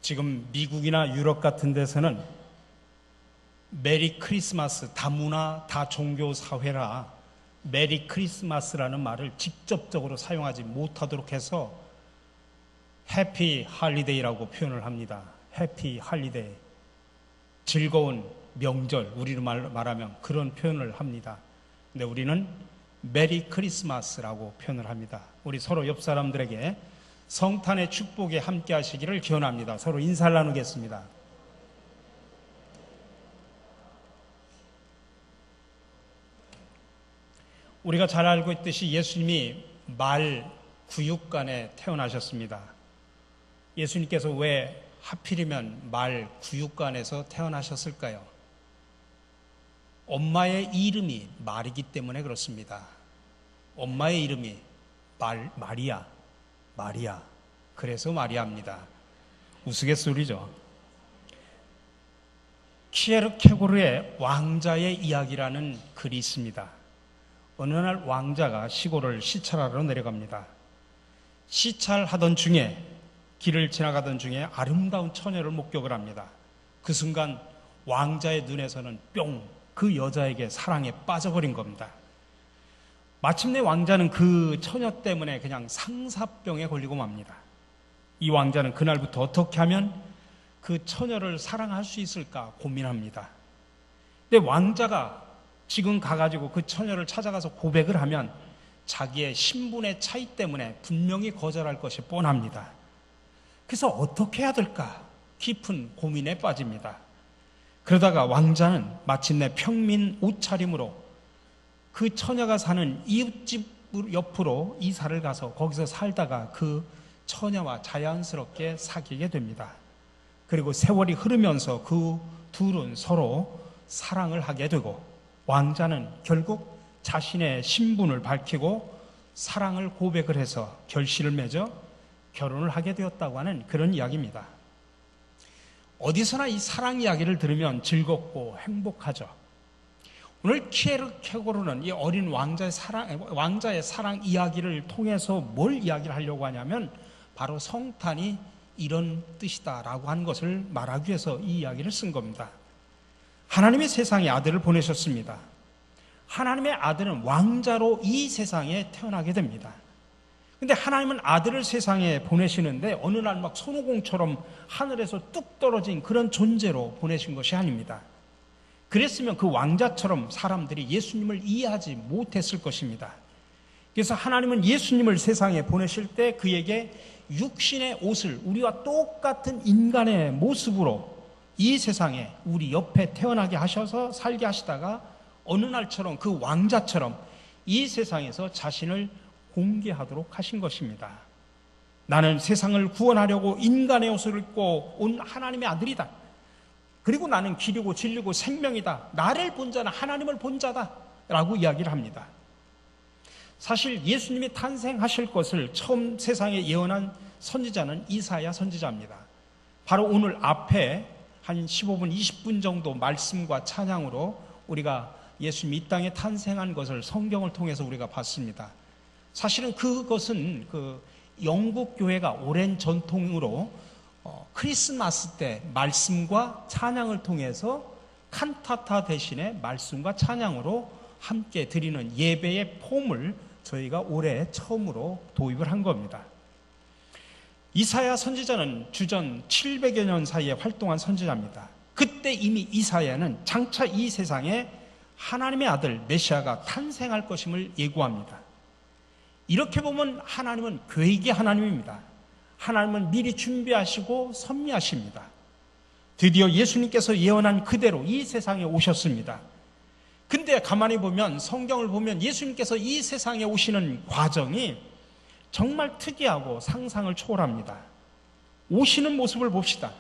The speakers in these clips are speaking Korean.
지금 미국이나 유럽 같은 데서는 메리 크리스마스, 다문화, 다종교 사회라 메리 크리스마스라는 말을 직접적으로 사용하지 못하도록 해서 해피 할리데이라고 표현을 합니다. 해피 할리데이, 즐거운 명절, 우리로 말하면 그런 표현을 합니다. 근데 우리는 메리 크리스마스라고 표현을 합니다. 우리 서로 옆 사람들에게 성탄의 축복에 함께 하시기를 기원합니다. 서로 인사를 나누겠습니다. 우리가 잘 알고 있듯이 예수님이 말 구육간에 태어나셨습니다. 예수님께서 왜 하필이면 말 구육간에서 태어나셨을까요? 엄마의 이름이 말이기 때문에 그렇습니다. 엄마의 이름이 마리아. 그래서 마리아입니다. 우스갯소리죠. 키에르케고르의 왕자의 이야기라는 글이 있습니다. 어느 날 왕자가 시골을 시찰하러 내려갑니다. 시찰하던 중에, 길을 지나가던 중에 아름다운 처녀를 목격을 합니다. 그 순간 왕자의 눈에서는 뿅, 그 여자에게 사랑에 빠져버린 겁니다. 마침내 왕자는 그 처녀 때문에 그냥 상사병에 걸리고 맙니다. 이 왕자는 그날부터 어떻게 하면 그 처녀를 사랑할 수 있을까 고민합니다. 근데 왕자가 지금 가가지고 그 처녀를 찾아가서 고백을 하면 자기의 신분의 차이 때문에 분명히 거절할 것이 뻔합니다. 그래서 어떻게 해야 될까 깊은 고민에 빠집니다. 그러다가 왕자는 마침내 평민 옷차림으로 그 처녀가 사는 이웃집 옆으로 이사를 가서 거기서 살다가 그 처녀와 자연스럽게 사귀게 됩니다. 그리고 세월이 흐르면서 그 둘은 서로 사랑을 하게 되고 왕자는 결국 자신의 신분을 밝히고 사랑을 고백을 해서 결실을 맺어 결혼을 하게 되었다고 하는 그런 이야기입니다. 어디서나 이 사랑 이야기를 들으면 즐겁고 행복하죠. 오늘 키에르케고르는 이 어린 왕자의 사랑 이야기를 통해서 뭘 이야기를 하려고 하냐면 바로 성탄이 이런 뜻이다라고 하는 것을 말하기 위해서 이 이야기를 쓴 겁니다. 하나님의 세상에 아들을 보내셨습니다. 하나님의 아들은 왕자로 이 세상에 태어나게 됩니다. 근데 하나님은 아들을 세상에 보내시는데 어느 날 막 손오공처럼 하늘에서 뚝 떨어진 그런 존재로 보내신 것이 아닙니다. 그랬으면 그 왕자처럼 사람들이 예수님을 이해하지 못했을 것입니다. 그래서 하나님은 예수님을 세상에 보내실 때 그에게 육신의 옷을 우리와 똑같은 인간의 모습으로 이 세상에 우리 옆에 태어나게 하셔서 살게 하시다가 어느 날처럼 그 왕자처럼 이 세상에서 자신을 공개하도록 하신 것입니다. 나는 세상을 구원하려고 인간의 옷을 입고 온 하나님의 아들이다. 그리고 나는 길이고 진리고 생명이다. 나를 본 자는 하나님을 본 자다 라고 이야기를 합니다. 사실 예수님이 탄생하실 것을 처음 세상에 예언한 선지자는 이사야 선지자입니다. 바로 오늘 앞에 한 15분, 20분 정도 말씀과 찬양으로 우리가 예수님이 이 땅에 탄생한 것을 성경을 통해서 우리가 봤습니다. 사실은 그것은 그 영국 교회가 오랜 전통으로 크리스마스 때 말씀과 찬양을 통해서 칸타타 대신에 말씀과 찬양으로 함께 드리는 예배의 폼을 저희가 올해 처음으로 도입을 한 겁니다. 이사야 선지자는 주전 700여 년 사이에 활동한 선지자입니다. 그때 이미 이사야는 장차 이 세상에 하나님의 아들 메시아가 탄생할 것임을 예고합니다. 이렇게 보면 하나님은 계획의 하나님입니다. 하나님은 미리 준비하시고 섭리하십니다. 드디어 예수님께서 예언한 그대로 이 세상에 오셨습니다. 근데 가만히 보면 성경을 보면 예수님께서 이 세상에 오시는 과정이 정말 특이하고 상상을 초월합니다. 오시는 모습을 봅시다.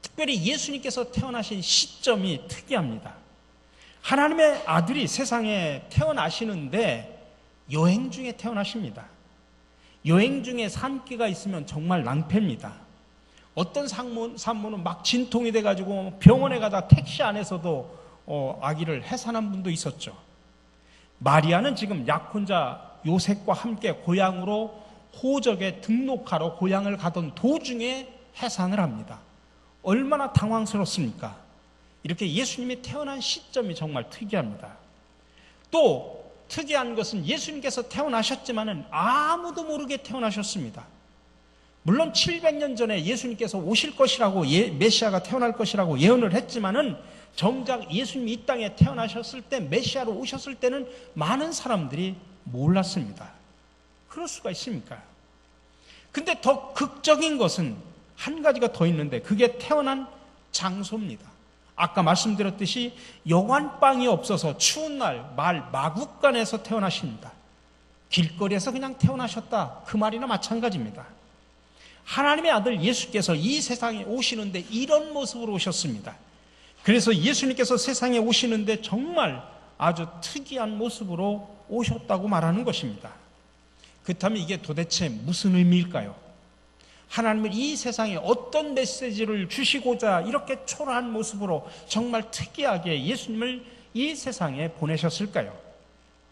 특별히 예수님께서 태어나신 시점이 특이합니다. 하나님의 아들이 세상에 태어나시는데 여행 중에 태어나십니다. 여행 중에 산기가 있으면 정말 낭패입니다. 어떤 산모는 막 진통이 돼가지고 병원에 가다 택시 안에서도 아기를 해산한 분도 있었죠. 마리아는 지금 약혼자 요셉과 함께 고향으로 호적에 등록하러 고향을 가던 도중에 해산을 합니다. 얼마나 당황스럽습니까? 이렇게 예수님이 태어난 시점이 정말 특이합니다. 또 특이한 것은 예수님께서 태어나셨지만은 아무도 모르게 태어나셨습니다. 물론 700년 전에 예수님께서 오실 것이라고 메시아가 태어날 것이라고 예언을 했지만은 정작 예수님이 이 땅에 태어나셨을 때, 메시아로 오셨을 때는 많은 사람들이 몰랐습니다. 그럴 수가 있습니까? 근데 더 극적인 것은 한 가지가 더 있는데, 그게 태어난 장소입니다. 아까 말씀드렸듯이 여관방이 없어서 추운 날 마국간에서 태어나십니다. 길거리에서 그냥 태어나셨다, 그 말이나 마찬가지입니다. 하나님의 아들 예수께서 이 세상에 오시는데 이런 모습으로 오셨습니다. 그래서 예수님께서 세상에 오시는데 정말 아주 특이한 모습으로 오셨다고 말하는 것입니다. 그렇다면 이게 도대체 무슨 의미일까요? 하나님은 이 세상에 어떤 메시지를 주시고자 이렇게 초라한 모습으로 정말 특이하게 예수님을 이 세상에 보내셨을까요?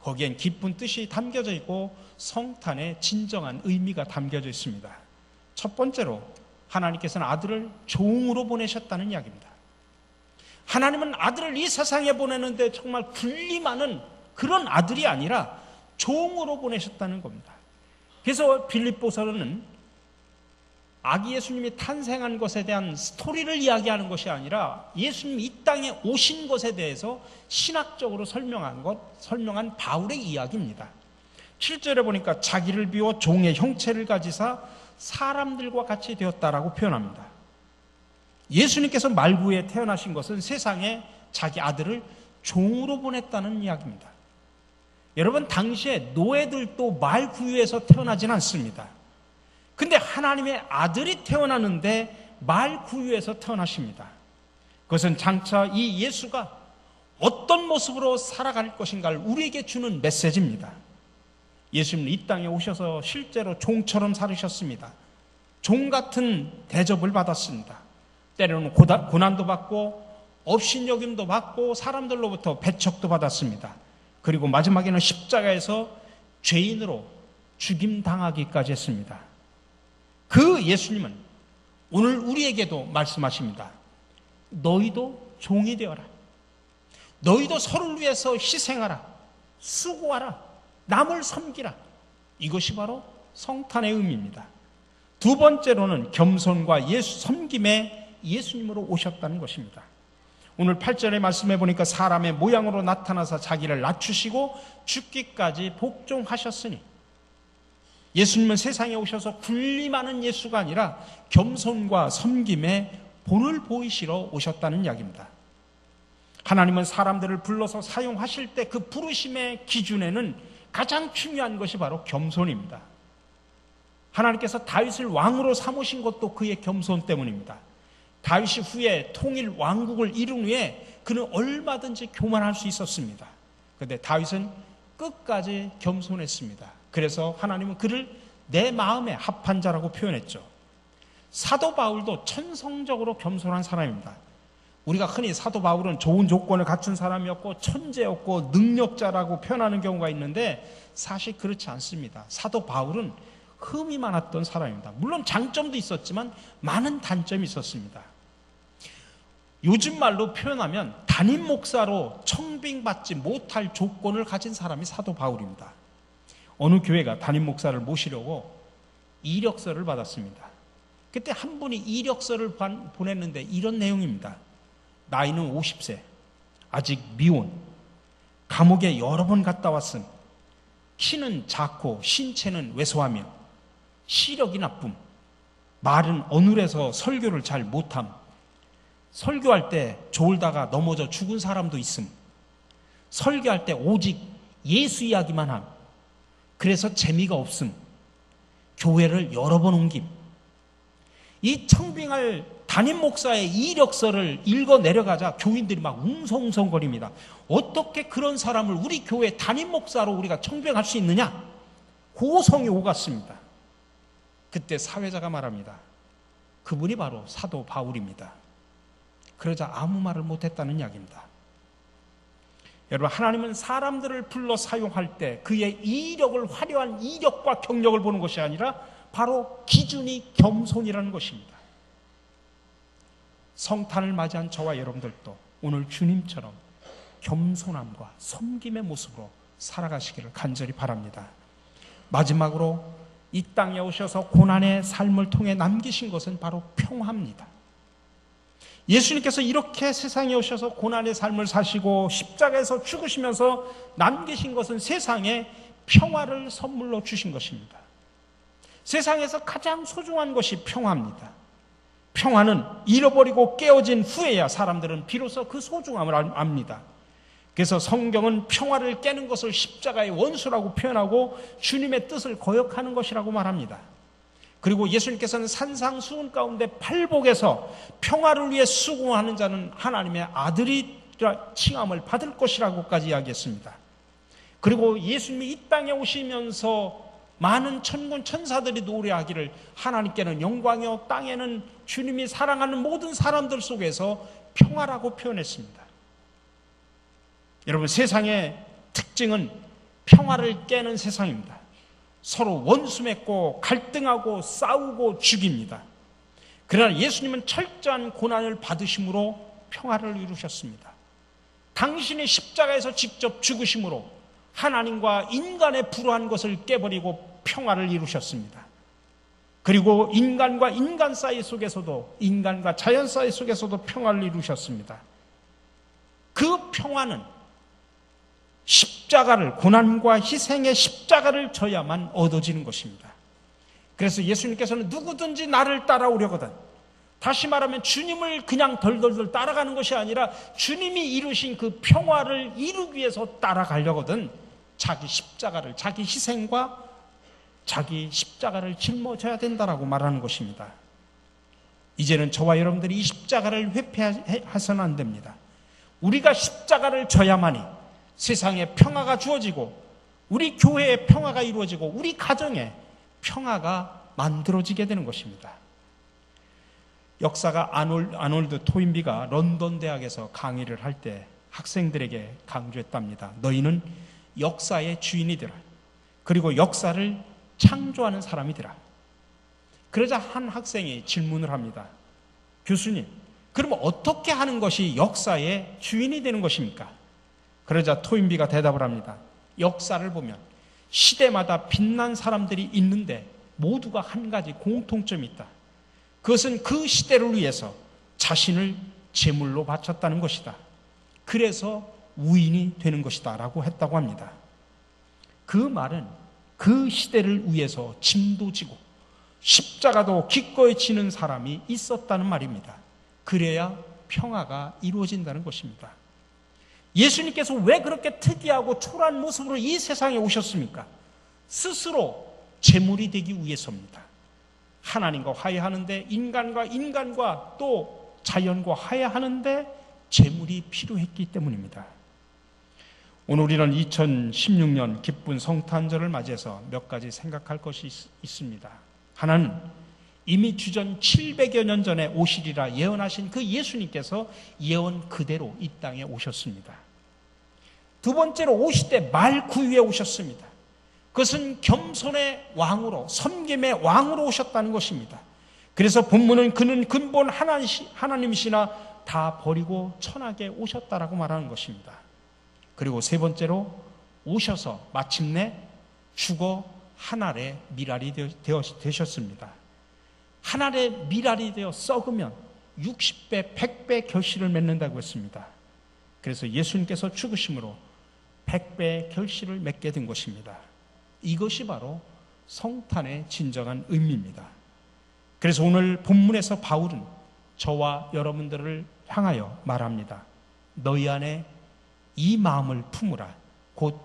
거기엔 깊은 뜻이 담겨져 있고 성탄의 진정한 의미가 담겨져 있습니다. 첫 번째로 하나님께서는 아들을 종으로 보내셨다는 이야기입니다. 하나님은 아들을 이 세상에 보내는데 정말 군림하는 그런 아들이 아니라 종으로 보내셨다는 겁니다. 그래서 빌립보서는 아기 예수님이 탄생한 것에 대한 스토리를 이야기하는 것이 아니라 예수님이 이 땅에 오신 것에 대해서 신학적으로 설명한 바울의 이야기입니다. 7절에 보니까 자기를 비워 종의 형체를 가지사 사람들과 같이 되었다라고 표현합니다. 예수님께서 말구에 태어나신 것은 세상에 자기 아들을 종으로 보냈다는 이야기입니다. 여러분, 당시에 노예들도 말구유에서 태어나진 않습니다. 근데 하나님의 아들이 태어나는데 말구유에서 태어나십니다. 그것은 장차 이 예수가 어떤 모습으로 살아갈 것인가를 우리에게 주는 메시지입니다. 예수님은 이 땅에 오셔서 실제로 종처럼 살으셨습니다. 종 같은 대접을 받았습니다. 때로는 고난도 받고 업신여김도 받고 사람들로부터 배척도 받았습니다. 그리고 마지막에는 십자가에서 죄인으로 죽임당하기까지 했습니다. 그 예수님은 오늘 우리에게도 말씀하십니다. 너희도 종이 되어라. 너희도 서로를 위해서 희생하라. 수고하라. 남을 섬기라. 이것이 바로 성탄의 의미입니다. 두 번째로는 겸손과 섬김의 예수님으로 오셨다는 것입니다. 오늘 8절의 말씀해 보니까 사람의 모양으로 나타나서 자기를 낮추시고 죽기까지 복종하셨으니, 예수님은 세상에 오셔서 군림하는 예수가 아니라 겸손과 섬김의 본을 보이시러 오셨다는 이야기입니다. 하나님은 사람들을 불러서 사용하실 때 그 부르심의 기준에는 가장 중요한 것이 바로 겸손입니다. 하나님께서 다윗을 왕으로 삼으신 것도 그의 겸손 때문입니다. 다윗이 후에 통일 왕국을 이룬 후에 그는 얼마든지 교만할 수 있었습니다. 그런데 다윗은 끝까지 겸손했습니다. 그래서 하나님은 그를 내 마음에 합한 자라고 표현했죠. 사도 바울도 천성적으로 겸손한 사람입니다. 우리가 흔히 사도 바울은 좋은 조건을 갖춘 사람이었고 천재였고 능력자라고 표현하는 경우가 있는데 사실 그렇지 않습니다. 사도 바울은 흠이 많았던 사람입니다. 물론 장점도 있었지만 많은 단점이 있었습니다. 요즘 말로 표현하면 담임 목사로 청빙받지 못할 조건을 가진 사람이 사도 바울입니다. 어느 교회가 담임 목사를 모시려고 이력서를 받았습니다. 그때 한 분이 이력서를 보냈는데 이런 내용입니다. 나이는 50세, 아직 미혼, 감옥에 여러 번 갔다 왔음, 키는 작고 신체는 왜소하며 시력이 나쁨, 말은 어눌해서 설교를 잘 못함, 설교할 때 졸다가 넘어져 죽은 사람도 있음, 설교할 때 오직 예수 이야기만 함, 그래서 재미가 없음, 교회를 여러 번 옮김. 이 청빙할 담임 목사의 이력서를 읽어 내려가자 교인들이 막 웅성웅성거립니다. 어떻게 그런 사람을 우리 교회 담임 목사로 우리가 청빙할 수 있느냐? 고성이 오갔습니다. 그때 사회자가 말합니다. 그분이 바로 사도 바울입니다. 그러자 아무 말을 못했다는 이야기입니다. 여러분, 하나님은 사람들을 불러 사용할 때 그의 이력을, 화려한 이력과 경력을 보는 것이 아니라 바로 기준이 겸손이라는 것입니다. 성탄을 맞이한 저와 여러분들도 오늘 주님처럼 겸손함과 섬김의 모습으로 살아가시기를 간절히 바랍니다. 마지막으로 이 땅에 오셔서 고난의 삶을 통해 남기신 것은 바로 평화입니다. 예수님께서 이렇게 세상에 오셔서 고난의 삶을 사시고 십자가에서 죽으시면서 남기신 것은 세상에 평화를 선물로 주신 것입니다. 세상에서 가장 소중한 것이 평화입니다. 평화는 잃어버리고 깨어진 후에야 사람들은 비로소 그 소중함을 압니다. 그래서 성경은 평화를 깨는 것을 십자가의 원수라고 표현하고 주님의 뜻을 거역하는 것이라고 말합니다. 그리고 예수님께서는 산상수훈 가운데 팔복에서 평화를 위해 수고하는 자는 하나님의 아들이라 칭함을 받을 것이라고까지 이야기했습니다. 그리고 예수님이 이 땅에 오시면서 많은 천군 천사들이 노래하기를 하나님께는 영광이요 땅에는 주님이 사랑하는 모든 사람들 속에서 평화라고 표현했습니다. 여러분, 세상의 특징은 평화를 깨는 세상입니다. 서로 원수 맺고 갈등하고 싸우고 죽입니다. 그러나 예수님은 철저한 고난을 받으심으로 평화를 이루셨습니다. 당신이 십자가에서 직접 죽으심으로 하나님과 인간의 불화한 것을 깨버리고 평화를 이루셨습니다. 그리고 인간과 인간 사이 속에서도, 인간과 자연 사이 속에서도 평화를 이루셨습니다. 그 평화는 십자가를, 고난과 희생의 십자가를 져야만 얻어지는 것입니다. 그래서 예수님께서는 누구든지 나를 따라오려거든, 다시 말하면 주님을 그냥 덜덜덜 따라가는 것이 아니라 주님이 이루신 그 평화를 이루기 위해서 따라가려거든 자기 십자가를, 자기 희생과 자기 십자가를 짊어져야 된다라고 말하는 것입니다. 이제는 저와 여러분들이 이 십자가를 회피해서는 안 됩니다. 우리가 십자가를 져야만이 세상에 평화가 주어지고 우리 교회에 평화가 이루어지고 우리 가정에 평화가 만들어지게 되는 것입니다. 역사가 아놀드 토인비가 런던 대학에서 강의를 할 때 학생들에게 강조했답니다. 너희는 역사의 주인이더라. 그리고 역사를 창조하는 사람이더라. 그러자 한 학생이 질문을 합니다. 교수님, 그럼 어떻게 하는 것이 역사의 주인이 되는 것입니까? 그러자 토인비가 대답을 합니다. 역사를 보면 시대마다 빛난 사람들이 있는데 모두가 한 가지 공통점이 있다. 그것은 그 시대를 위해서 자신을 제물로 바쳤다는 것이다. 그래서 우인이 되는 것이다 라고 했다고 합니다. 그 말은 그 시대를 위해서 짐도 지고 십자가도 기꺼이 지는 사람이 있었다는 말입니다. 그래야 평화가 이루어진다는 것입니다. 예수님께서 왜 그렇게 특이하고 초라한 모습으로 이 세상에 오셨습니까? 스스로 제물이 되기 위해서입니다. 하나님과 화해하는데, 인간과 또 자연과 화해하는데 제물이 필요했기 때문입니다. 오늘 우리는 2016년 기쁜 성탄절을 맞이해서 몇 가지 생각할 것이 있습니다. 하나는 이미 주전 700여 년 전에 오시리라 예언하신 그 예수님께서 예언 그대로 이 땅에 오셨습니다. 두 번째로 오실 때 말 구유에 오셨습니다. 그것은 겸손의 왕으로, 섬김의 왕으로 오셨다는 것입니다. 그래서 본문은 그는 근본 하나님이시나 다 버리고 천하게 오셨다라고 말하는 것입니다. 그리고 세 번째로 오셔서 마침내 죽어 하늘의 미랄이 되셨습니다. 하늘의 미랄이 되어 썩으면 60배, 100배 결실을 맺는다고 했습니다. 그래서 예수님께서 죽으심으로 100배의 결실을 맺게 된 것입니다. 이것이 바로 성탄의 진정한 의미입니다. 그래서 오늘 본문에서 바울은 저와 여러분들을 향하여 말합니다. 너희 안에 이 마음을 품으라. 곧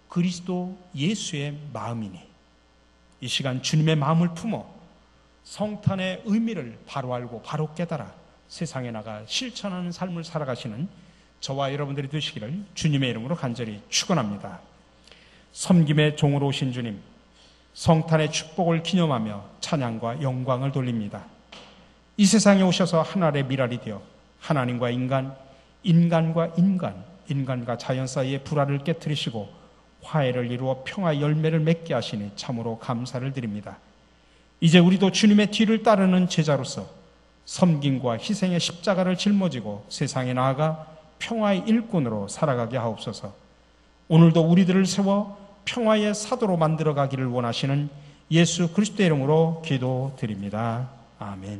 그리스도 예수의 마음이니. 이 시간 주님의 마음을 품어 성탄의 의미를 바로 알고 바로 깨달아 세상에 나가 실천하는 삶을 살아가시는 저와 여러분들이 되시기를 주님의 이름으로 간절히 축원합니다. 섬김의 종으로 오신 주님, 성탄의 축복을 기념하며 찬양과 영광을 돌립니다. 이 세상에 오셔서 하늘의 미랄이 되어 하나님과 인간, 인간과 인간, 인간과 자연 사이의 불화를 깨트리시고 화해를 이루어 평화 열매를 맺게 하시니 참으로 감사를 드립니다. 이제 우리도 주님의 뒤를 따르는 제자로서 섬김과 희생의 십자가를 짊어지고 세상에 나아가 평화의 일꾼으로 살아가게 하옵소서. 오늘도 우리들을 세워 평화의 사도로 만들어 가기를 원하시는 예수 그리스도의 이름으로 기도드립니다. 아멘.